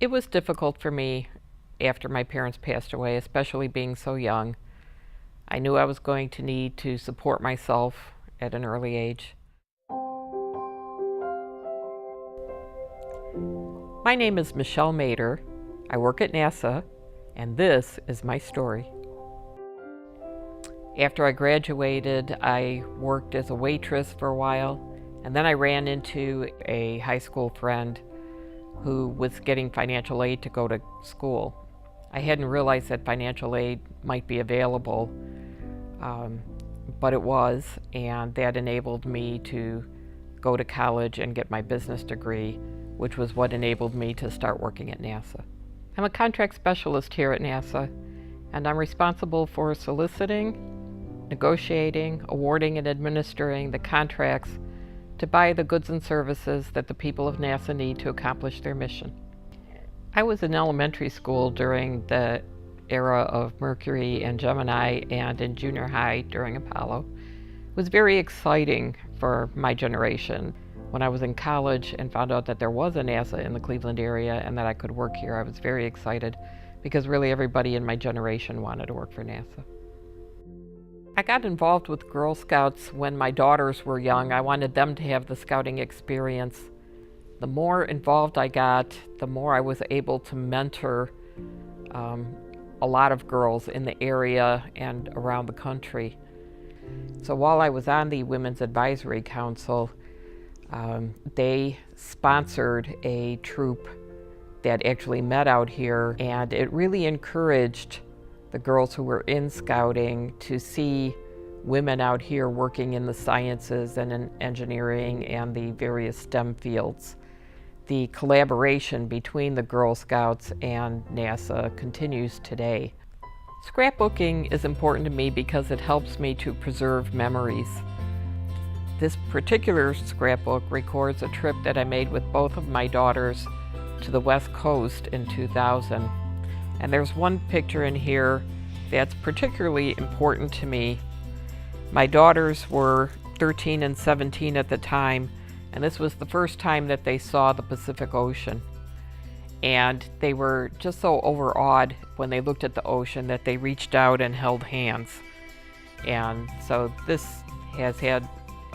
It was difficult for me after my parents passed away, especially being so young. I knew I was going to need to support myself at an early age. My name is Michelle Mader. I work at NASA, and this is my story. After I graduated, I worked as a waitress for a while, and then I ran into a high school friend who was getting financial aid to go to school. I hadn't realized that financial aid might be available, but it was, and that enabled me to go to college and get my business degree, which was what enabled me to start working at NASA. I'm a contract specialist here at NASA, and I'm responsible for soliciting, negotiating, awarding, and administering the contracts to buy the goods and services that the people of NASA need to accomplish their mission. I was in elementary school during the era of Mercury and Gemini, and in junior high during Apollo. It was very exciting for my generation. When I was in college and found out that there was a NASA in the Cleveland area and that I could work here, I was very excited because really everybody in my generation wanted to work for NASA. I got involved with Girl Scouts when my daughters were young. I wanted them to have the scouting experience. The more involved I got, the more I was able to mentor a lot of girls in the area and around the country. So while I was on the Women's Advisory Council, they sponsored a troop that actually met out here, and it really encouraged the girls who were in scouting to see women out here working in the sciences and in engineering and the various STEM fields. The collaboration between the Girl Scouts and NASA continues today. Scrapbooking is important to me because it helps me to preserve memories. This particular scrapbook records a trip that I made with both of my daughters to the West Coast in 2000. And there's one picture in here that's particularly important to me. My daughters were 13 and 17 at the time, and this was the first time that they saw the Pacific Ocean. And they were just so overawed when they looked at the ocean that they reached out and held hands. And so this has had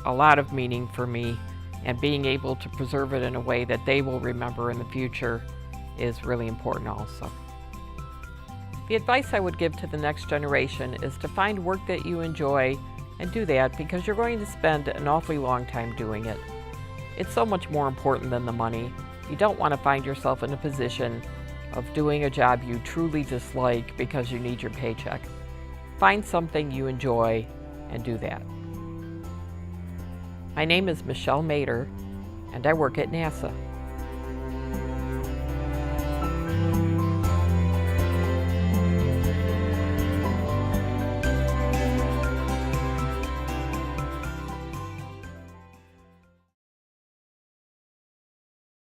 a lot of meaning for me, and being able to preserve it in a way that they will remember in the future is really important also. The advice I would give to the next generation is to find work that you enjoy and do that, because you're going to spend an awfully long time doing it. It's so much more important than the money. You don't want to find yourself in a position of doing a job you truly dislike because you need your paycheck. Find something you enjoy and do that. My name is Michelle Mader, and I work at NASA.